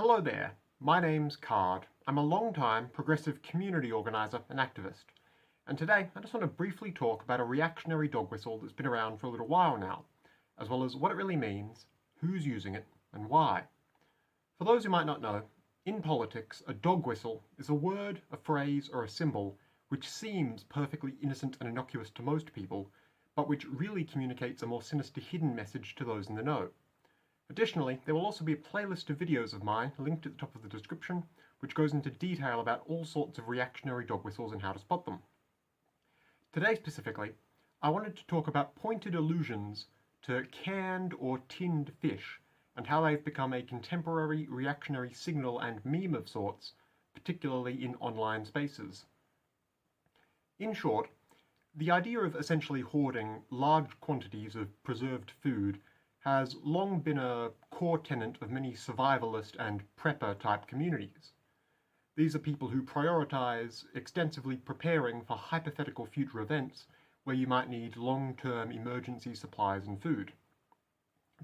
Hello there, my name's Card. I'm a long-time progressive community organiser and activist, and today I just want to briefly talk about a reactionary dog whistle that's been around for a little while now, as well as what it really means, who's using it, and why. For those who might not know, in politics, a dog whistle is a word, a phrase, or a symbol which seems perfectly innocent and innocuous to most people, but which really communicates a more sinister hidden message to those in the know. Additionally, there will also be a playlist of videos of mine linked at the top of the description, which goes into detail about all sorts of reactionary dog whistles and how to spot them. Today specifically, I wanted to talk about pointed allusions to canned or tinned fish and how they've become a contemporary reactionary signal and meme of sorts, particularly in online spaces. In short, the idea of essentially hoarding large quantities of preserved food has long been a core tenet of many survivalist and prepper-type communities. These are people who prioritise extensively preparing for hypothetical future events where you might need long-term emergency supplies and food.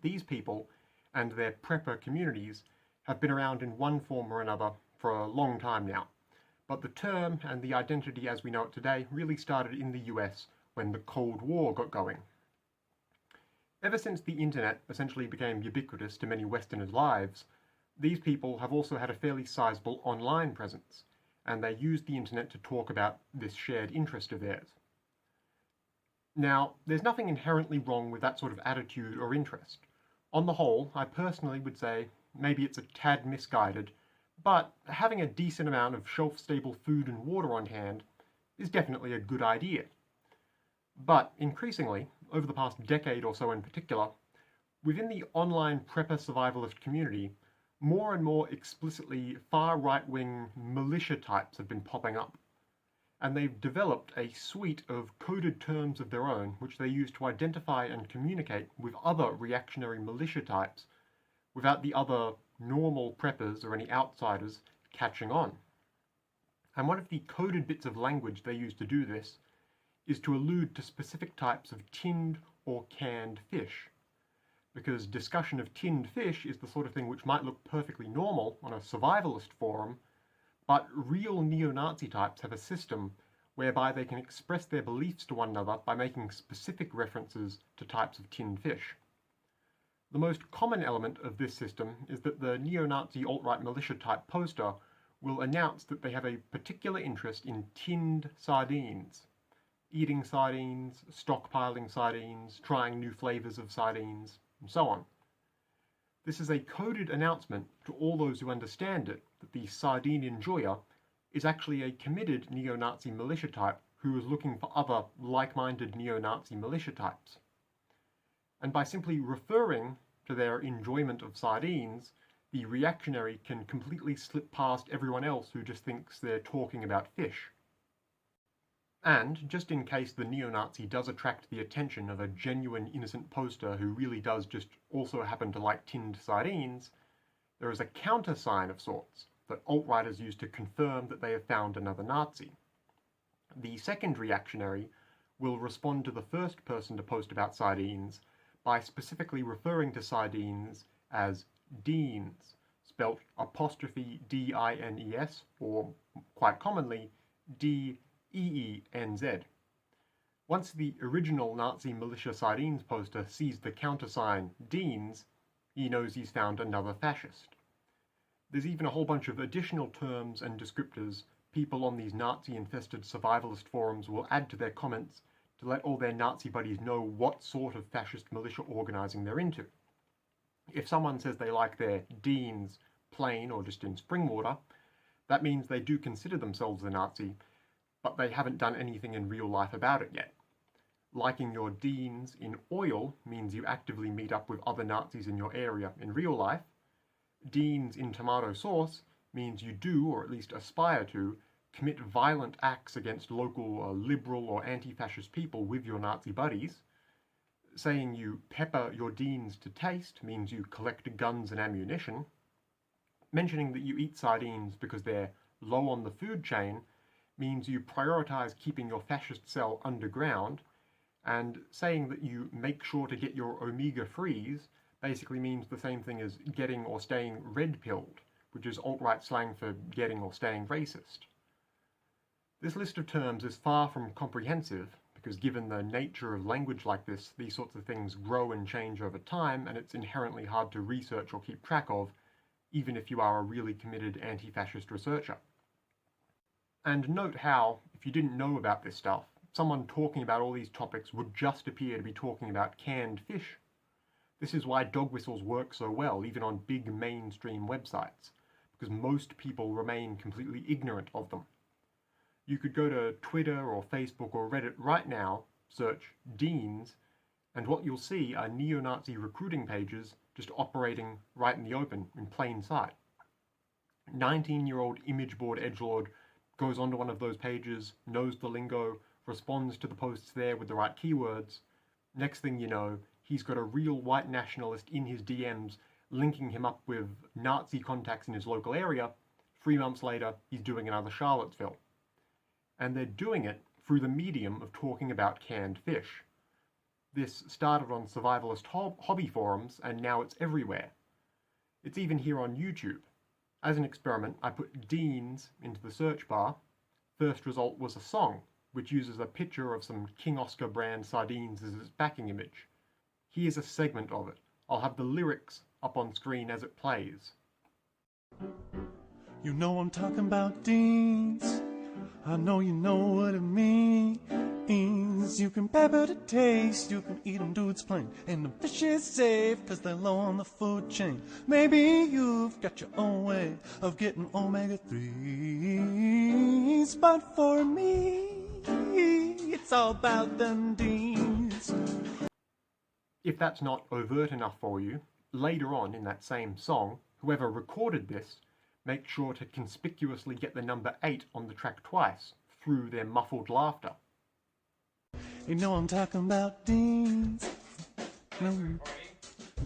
These people and their prepper communities have been around in one form or another for a long time now, but the term and the identity as we know it today really started in the US when the Cold War got going. Ever since the internet essentially became ubiquitous to many Westerners' lives, these people have also had a fairly sizable online presence, and they use the internet to talk about this shared interest of theirs. Now, there's nothing inherently wrong with that sort of attitude or interest. On the whole, I personally would say maybe it's a tad misguided, but having a decent amount of shelf-stable food and water on hand is definitely a good idea. But increasingly, over the past decade or so in particular, within the online prepper survivalist community, more and more explicitly far right-wing militia types have been popping up. And they've developed a suite of coded terms of their own which they use to identify and communicate with other reactionary militia types without the other normal preppers or any outsiders catching on. And one of the coded bits of language they use to do this is to allude to specific types of tinned or canned fish. Because discussion of tinned fish is the sort of thing which might look perfectly normal on a survivalist forum, but real neo-Nazi types have a system whereby they can express their beliefs to one another by making specific references to types of tinned fish. The most common element of this system is that the neo-Nazi alt-right militia type poster will announce that they have a particular interest in tinned sardines. Eating sardines, stockpiling sardines, trying new flavours of sardines, and so on. This is a coded announcement to all those who understand it that the sardine enjoyer is actually a committed neo-Nazi militia type who is looking for other like-minded neo-Nazi militia types. And by simply referring to their enjoyment of sardines, the reactionary can completely slip past everyone else who just thinks they're talking about fish. And, just in case the neo-Nazi does attract the attention of a genuine innocent poster who really does just also happen to like tinned sardines, there is a countersign of sorts that alt-righters use to confirm that they have found another Nazi. The second reactionary will respond to the first person to post about sardines by specifically referring to sardines as Deenz, spelt apostrophe D-I-N-E-S, or quite commonly D-E-E-N-Z. Once the original Nazi militia sardines poster sees the countersign Deenz, he knows he's found another fascist. There's even a whole bunch of additional terms and descriptors people on these Nazi-infested survivalist forums will add to their comments to let all their Nazi buddies know what sort of fascist militia organising they're into. If someone says they like their Deenz plain or just in spring water, that means they do consider themselves a Nazi, but they haven't done anything in real life about it yet. Liking your Deenz in oil means you actively meet up with other Nazis in your area in real life. Deenz in tomato sauce means you do, or at least aspire to, commit violent acts against local liberal or anti-fascist people with your Nazi buddies. Saying you pepper your Deenz to taste means you collect guns and ammunition. Mentioning that you eat sardines because they're low on the food chain means you prioritise keeping your fascist cell underground, and saying that you make sure to get your omega-3s basically means the same thing as getting or staying red-pilled, which is alt-right slang for getting or staying racist. This list of terms is far from comprehensive, because given the nature of language like this, these sorts of things grow and change over time, and it's inherently hard to research or keep track of, even if you are a really committed anti-fascist researcher. And note how, if you didn't know about this stuff, someone talking about all these topics would just appear to be talking about canned fish. This is why dog whistles work so well, even on big mainstream websites, because most people remain completely ignorant of them. You could go to Twitter or Facebook or Reddit right now, search Deenz, and what you'll see are neo-Nazi recruiting pages just operating right in the open, in plain sight. 19-year-old image board edgelord goes onto one of those pages, knows the lingo, responds to the posts there with the right keywords. Next thing you know, he's got a real white nationalist in his DMs linking him up with Nazi contacts in his local area. 3 months later, he's doing another Charlottesville. And they're doing it through the medium of talking about canned fish. This started on survivalist hobby forums, and now it's everywhere. It's even here on YouTube. As an experiment, I put Deenz into the search bar. First result was a song, which uses a picture of some King Oscar brand sardines as its backing image. Here's a segment of it. I'll have the lyrics up on screen as it plays. You know I'm talking about Deenz. I know you know what it means. You can pepper the taste, you can eat them dudes plain. And the fish is safe, cause they're low on the food chain. Maybe you've got your own way of getting omega-3s, but for me, it's all about them Deenz. If that's not overt enough for you, later on in that same song, whoever recorded this make sure to conspicuously get the number 8 on the track twice, through their muffled laughter. You know I'm talking about Deenz. No.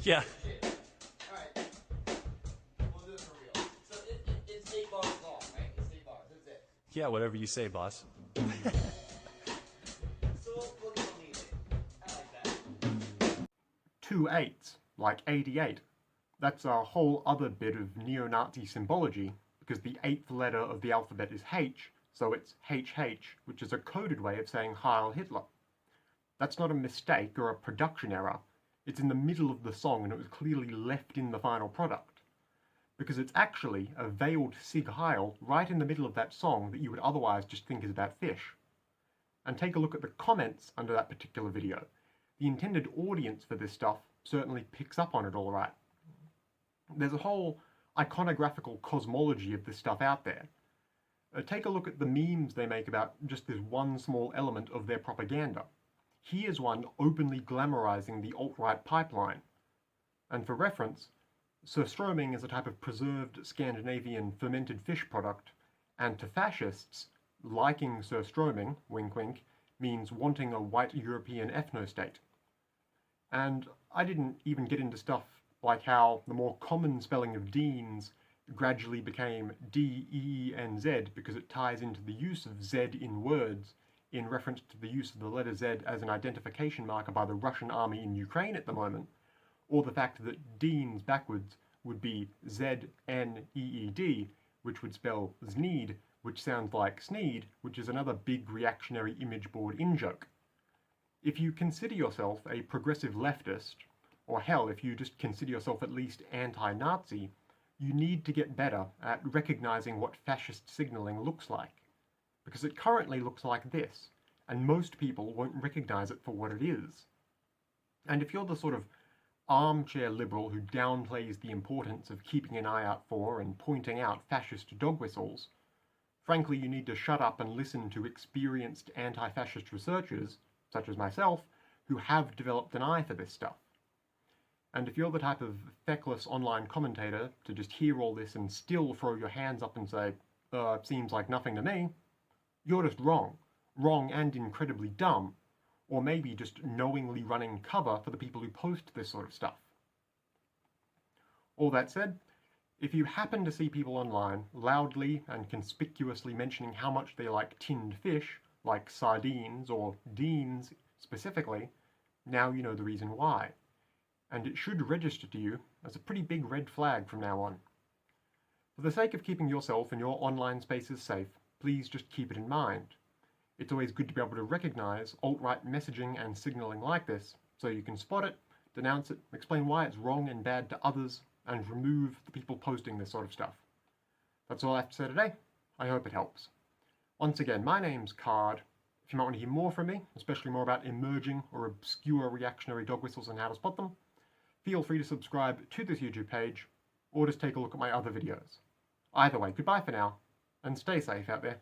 Yeah. Alright. We'll do it for real. So it's 8 bars long, right? It's 8 bars, that's it. Yeah, whatever you say, boss. So we'll get on easy. I like that. 2 8s, like 88. That's a whole other bit of neo-Nazi symbology, because the 8th letter of the alphabet is H, so it's HH, which is a coded way of saying Heil Hitler. That's not a mistake or a production error. It's in the middle of the song and it was clearly left in the final product. Because it's actually a veiled Sig Heil right in the middle of that song that you would otherwise just think is about fish. And take a look at the comments under that particular video. The intended audience for this stuff certainly picks up on it all right. There's a whole iconographical cosmology of this stuff out there. Take a look at the memes they make about just this one small element of their propaganda. Here's one openly glamorizing the alt-right pipeline. And for reference, surströmming is a type of preserved Scandinavian fermented fish product, and to fascists, liking surströmming, wink wink, means wanting a white European ethnostate. And I didn't even get into stuff like how the more common spelling of Deenz gradually became D-E-E-N-Z because it ties into the use of Z in words in reference to the use of the letter Z as an identification marker by the Russian army in Ukraine at the moment, or the fact that Deenz backwards would be Z-N-E-E-D, which would spell Zneed, which sounds like Sneed, which is another big reactionary image board in-joke. If you consider yourself a progressive leftist, or hell, if you just consider yourself at least anti-Nazi, you need to get better at recognizing what fascist signaling looks like. Because it currently looks like this, and most people won't recognize it for what it is. And if you're the sort of armchair liberal who downplays the importance of keeping an eye out for and pointing out fascist dog whistles, frankly you need to shut up and listen to experienced anti-fascist researchers, such as myself, who have developed an eye for this stuff. And if you're the type of feckless online commentator to just hear all this and still throw your hands up and say, seems like nothing to me, you're just wrong. Wrong and incredibly dumb. Or maybe just knowingly running cover for the people who post this sort of stuff. All that said, if you happen to see people online loudly and conspicuously mentioning how much they like tinned fish, like sardines or Deenz specifically, now you know the reason why. And it should register to you as a pretty big red flag from now on. For the sake of keeping yourself and your online spaces safe, please just keep it in mind. It's always good to be able to recognize alt-right messaging and signaling like this, so you can spot it, denounce it, explain why it's wrong and bad to others, and remove the people posting this sort of stuff. That's all I have to say today. I hope it helps. Once again, my name's Card. If you might want to hear more from me, especially more about emerging or obscure reactionary dog whistles and how to spot them, feel free to subscribe to this YouTube page, or just take a look at my other videos. Either way, goodbye for now, and stay safe out there.